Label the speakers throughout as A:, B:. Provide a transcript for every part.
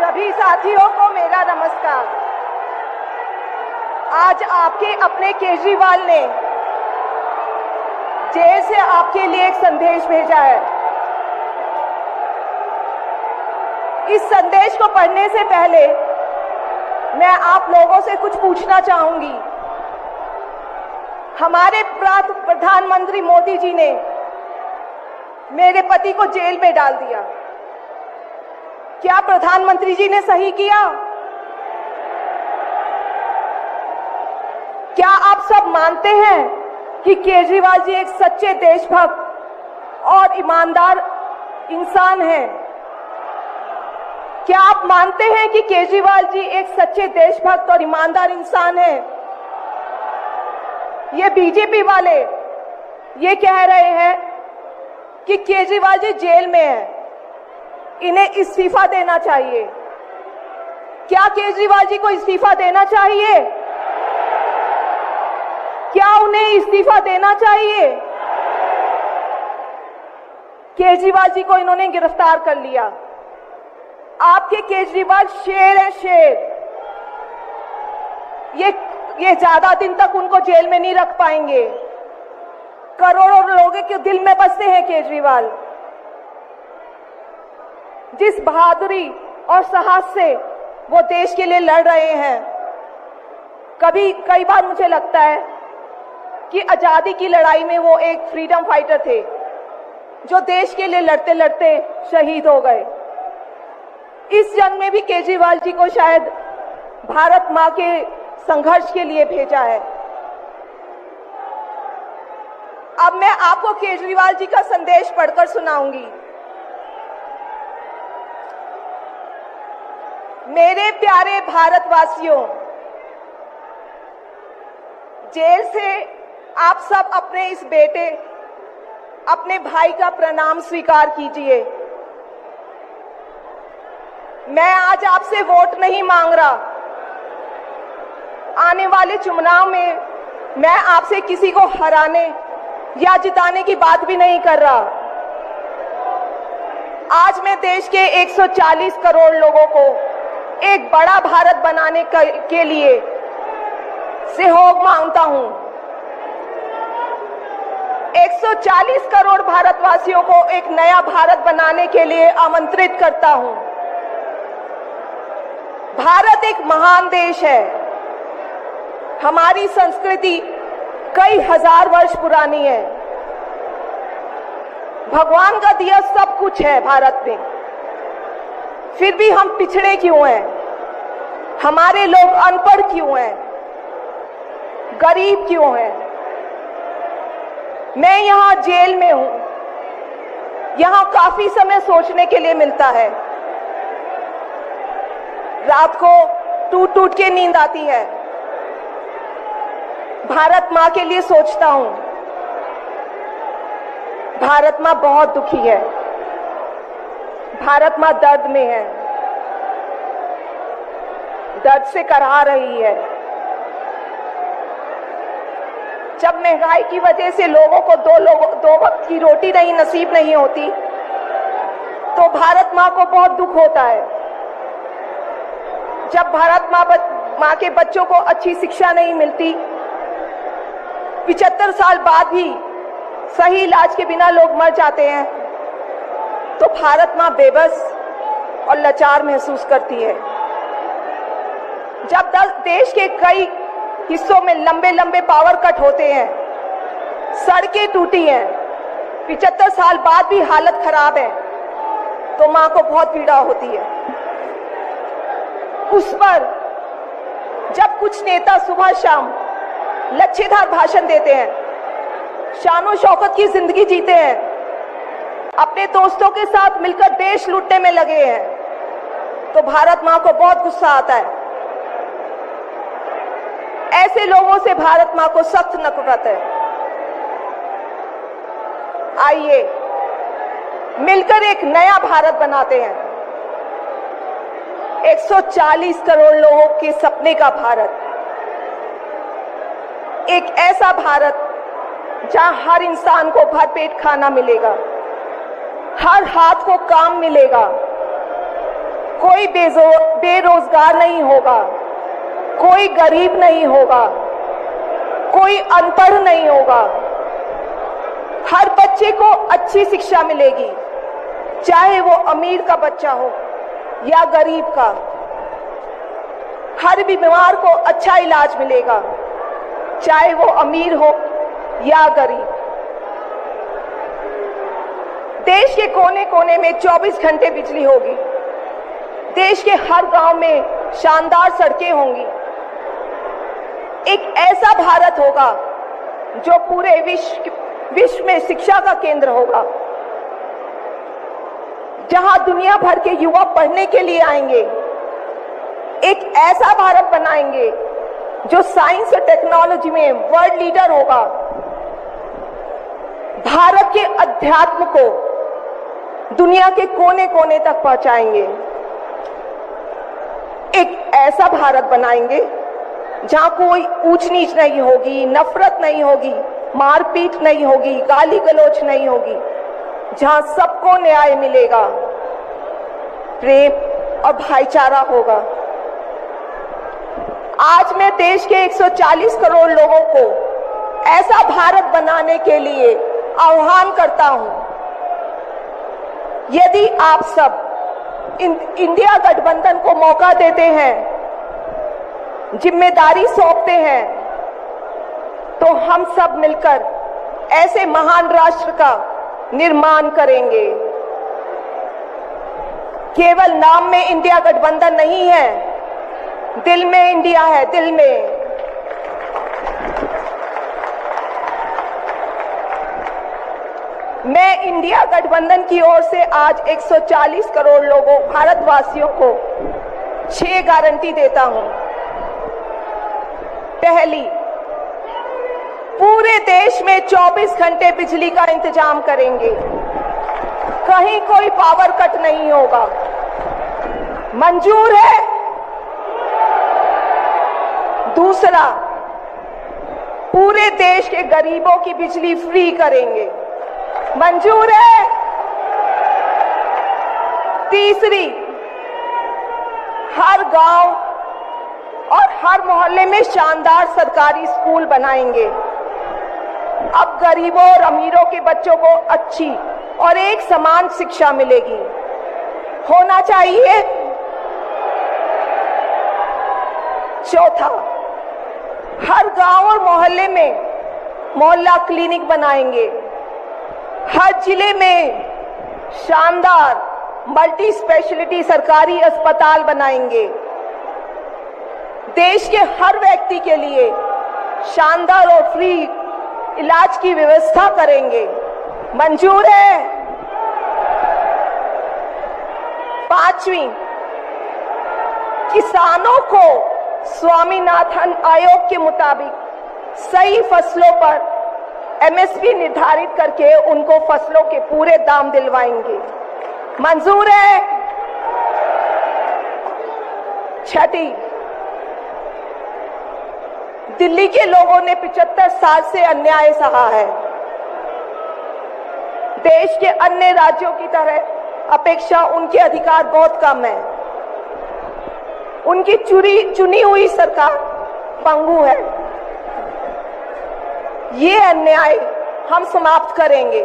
A: सभी साथियों को मेरा नमस्कार। आज आपके अपने केजरीवाल ने जेल से आपके लिए एक संदेश भेजा है। इस संदेश को पढ़ने से पहले मैं आप लोगों से कुछ पूछना चाहूंगी। हमारे प्रधानमंत्री मोदी जी ने मेरे पति को जेल में डाल दिया। क्या प्रधानमंत्री जी ने सही किया? क्या आप सब मानते हैं कि केजरीवाल जी एक सच्चे देशभक्त और ईमानदार इंसान हैं? क्या आप मानते हैं कि केजरीवाल जी एक सच्चे देशभक्त और ईमानदार इंसान हैं? ये बीजेपी वाले ये कह रहे हैं कि केजरीवाल जी जेल में हैं, इन्हें इस्तीफा देना चाहिए। क्या केजरीवाल जी को इस्तीफा देना चाहिए? क्या उन्हें इस्तीफा देना चाहिए? केजरीवाल जी को इन्होंने गिरफ्तार कर लिया। आपके केजरीवाल शेर है, शेर। ये ज्यादा दिन तक उनको जेल में नहीं रख पाएंगे। करोड़ों लोगों के दिल में बसते हैं केजरीवाल। जिस बहादुरी और साहस से वो देश के लिए लड़ रहे हैं, कई बार मुझे लगता है कि आजादी की लड़ाई में वो एक फ्रीडम फाइटर थे जो देश के लिए लड़ते लड़ते शहीद हो गए। इस जंग में भी केजरीवाल जी को शायद भारत मां के संघर्ष के लिए भेजा है। अब मैं आपको केजरीवाल जी का संदेश पढ़कर सुनाऊंगी। मेरे प्यारे भारतवासियों, जेल से आप सब अपने इस बेटे, अपने भाई का प्रणाम स्वीकार कीजिए। मैं आज आपसे वोट नहीं मांग रहा। आने वाले चुनाव में मैं आपसे किसी को हराने या जिताने की बात भी नहीं कर रहा। आज मैं देश के 140 करोड़ लोगों को एक बड़ा भारत बनाने के लिए सहयोग मांगता हूं। 140 करोड़ भारतवासियों को एक नया भारत बनाने के लिए आमंत्रित करता हूं। भारत एक महान देश है। हमारी संस्कृति कई हजार वर्ष पुरानी है। भगवान का दिया सब कुछ है भारत में, फिर भी हम पिछड़े क्यों हैं? हमारे लोग अनपढ़ क्यों हैं? गरीब क्यों हैं? मैं यहाँ जेल में हूं। यहाँ काफी समय सोचने के लिए मिलता है। रात को टूट टूट के नींद आती है। भारत मां के लिए सोचता हूं। भारत मां बहुत दुखी है। भारत मां दर्द में है, दर्द से कराह रही है। जब महंगाई की वजह से लोगों को दो वक्त की रोटी नसीब नहीं होती, तो भारत मां को बहुत दुख होता है। जब भारत मां के बच्चों को अच्छी शिक्षा नहीं मिलती, 75 साल बाद भी सही इलाज के बिना लोग मर जाते हैं, तो भारत मां बेबस और लाचार महसूस करती है। जब देश के कई हिस्सों में लंबे लंबे पावर कट होते हैं, सड़कें टूटी हैं, 75 साल बाद भी हालत खराब है, तो मां को बहुत पीड़ा होती है। उस पर जब कुछ नेता सुबह शाम लच्छेदार भाषण देते हैं, शानो शौकत की जिंदगी जीते हैं, अपने दोस्तों के साथ मिलकर देश लूटने में लगे हैं, तो भारत मां को बहुत गुस्सा आता है। ऐसे लोगों से भारत मां को सख्त नफरत है। आइए मिलकर एक नया भारत बनाते हैं। 140 करोड़ लोगों के सपने का भारत, एक ऐसा भारत जहां हर इंसान को भरपेट खाना मिलेगा, हर हाथ को काम मिलेगा, कोई बेरोजगार नहीं होगा, कोई गरीब नहीं होगा, कोई अनपढ़ नहीं होगा। हर बच्चे को अच्छी शिक्षा मिलेगी, चाहे वो अमीर का बच्चा हो या गरीब का। हर बीमार को अच्छा इलाज मिलेगा, चाहे वो अमीर हो या गरीब। देश के कोने कोने में 24 घंटे बिजली होगी। देश के हर गांव में शानदार सड़कें होंगी। एक ऐसा भारत होगा जो पूरे विश्व में शिक्षा का केंद्र होगा, जहां दुनिया भर के युवा पढ़ने के लिए आएंगे। एक ऐसा भारत बनाएंगे जो साइंस और टेक्नोलॉजी में वर्ल्ड लीडर होगा। भारत के अध्यात्म को दुनिया के कोने कोने तक पहुंचाएंगे। एक ऐसा भारत बनाएंगे जहां कोई ऊंच नीच नहीं होगी, नफरत नहीं होगी, मारपीट नहीं होगी, गाली गलौज नहीं होगी, जहां सबको न्याय मिलेगा, प्रेम और भाईचारा होगा। आज मैं देश के 140 करोड़ लोगों को ऐसा भारत बनाने के लिए आह्वान करता हूं। यदि आप सब इंडिया गठबंधन को मौका देते हैं, जिम्मेदारी सौंपते हैं, तो हम सब मिलकर ऐसे महान राष्ट्र का निर्माण करेंगे। केवल नाम में इंडिया गठबंधन नहीं है, दिल में इंडिया है, दिल में। मैं इंडिया गठबंधन की ओर से आज 140 करोड़ लोगों भारतवासियों को 6 गारंटी देता हूं। पहली, पूरे देश में 24 घंटे बिजली का इंतजाम करेंगे, कहीं कोई पावर कट नहीं होगा। मंजूर है? दूसरा, पूरे देश के गरीबों की बिजली फ्री करेंगे, मंजूर है? तीसरी, हर गांव और हर मोहल्ले में शानदार सरकारी स्कूल बनाएंगे। अब गरीबों और अमीरों के बच्चों को अच्छी और एक समान शिक्षा मिलेगी, होना चाहिए। चौथा, हर गांव और मोहल्ले में मोहल्ला क्लिनिक बनाएंगे। हर जिले में शानदार मल्टी स्पेशलिटी सरकारी अस्पताल बनाएंगे। देश के हर व्यक्ति के लिए शानदार और फ्री इलाज की व्यवस्था करेंगे, मंजूर है? पांचवी, किसानों को स्वामीनाथन आयोग के मुताबिक सही फसलों पर एमएसपी निर्धारित करके उनको फसलों के पूरे दाम दिलवाएंगे, मंजूर है? छठी, दिल्ली के लोगों ने 75 साल से अन्याय सहा है। देश के अन्य राज्यों की तरह अपेक्षा उनके अधिकार बहुत कम है। उनकी चुनी हुई सरकार पंगु है। ये अन्याय हम समाप्त करेंगे।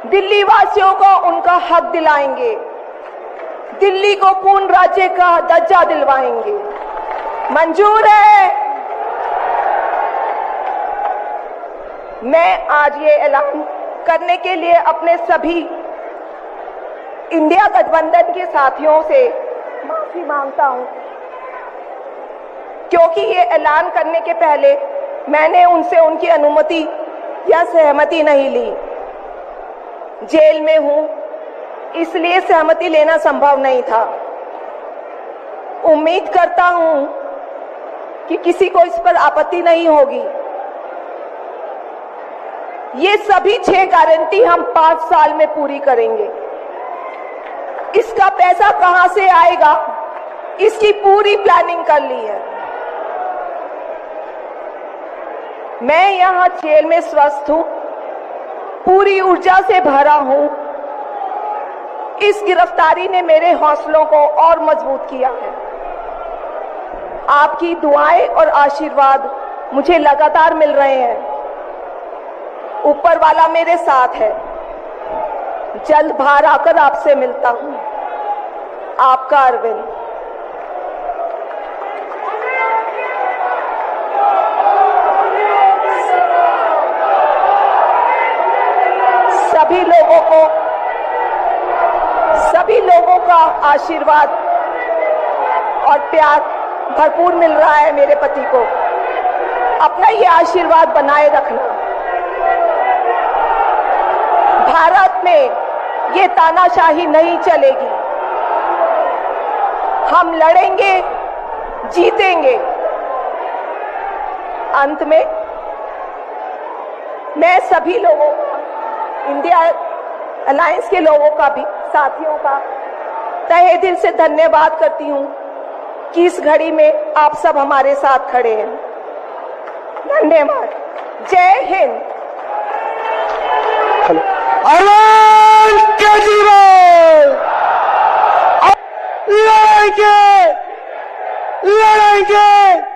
A: दिल्ली वासियों को उनका हक दिलाएंगे। दिल्ली को पूर्ण राज्य का दर्जा दिलवाएंगे, मंजूर है? मैं आज ये ऐलान करने के लिए अपने सभी इंडिया गठबंधन के साथियों से माफी मांगता हूं, क्योंकि ये ऐलान करने के पहले मैंने उनसे उनकी अनुमति या सहमति नहीं ली। जेल में हूं, इसलिए सहमति लेना संभव नहीं था। उम्मीद करता हूं कि किसी को इस पर आपत्ति नहीं होगी। ये सभी 6 गारंटी हम 5 साल में पूरी करेंगे। इसका पैसा कहां से आएगा, इसकी पूरी प्लानिंग कर ली है। मैं यहां जेल में स्वस्थ हूं, पूरी ऊर्जा से भरा हूं इस गिरफ्तारी ने मेरे हौसलों को और मजबूत किया है। आपकी दुआएं और आशीर्वाद मुझे लगातार मिल रहे हैं। ऊपर वाला मेरे साथ है। जल्द बाहर आकर आपसे मिलता हूं। आपका अरविंद। सभी लोगों का आशीर्वाद और प्यार भरपूर मिल रहा है मेरे पति को। अपना ये आशीर्वाद बनाए रखना। भारत में ये तानाशाही नहीं चलेगी। हम लड़ेंगे, जीतेंगे। अंत में मैं सभी लोगों का, इंडिया अलायंस के लोगों का भी, साथियों का तहे दिल से धन्यवाद करती हूं कि इस घड़ी में आप सब हमारे साथ खड़े हैं। धन्यवाद। जय हिंद।
B: अरविंद केजरीवाल लड़ेंगे, लड़ेंगे।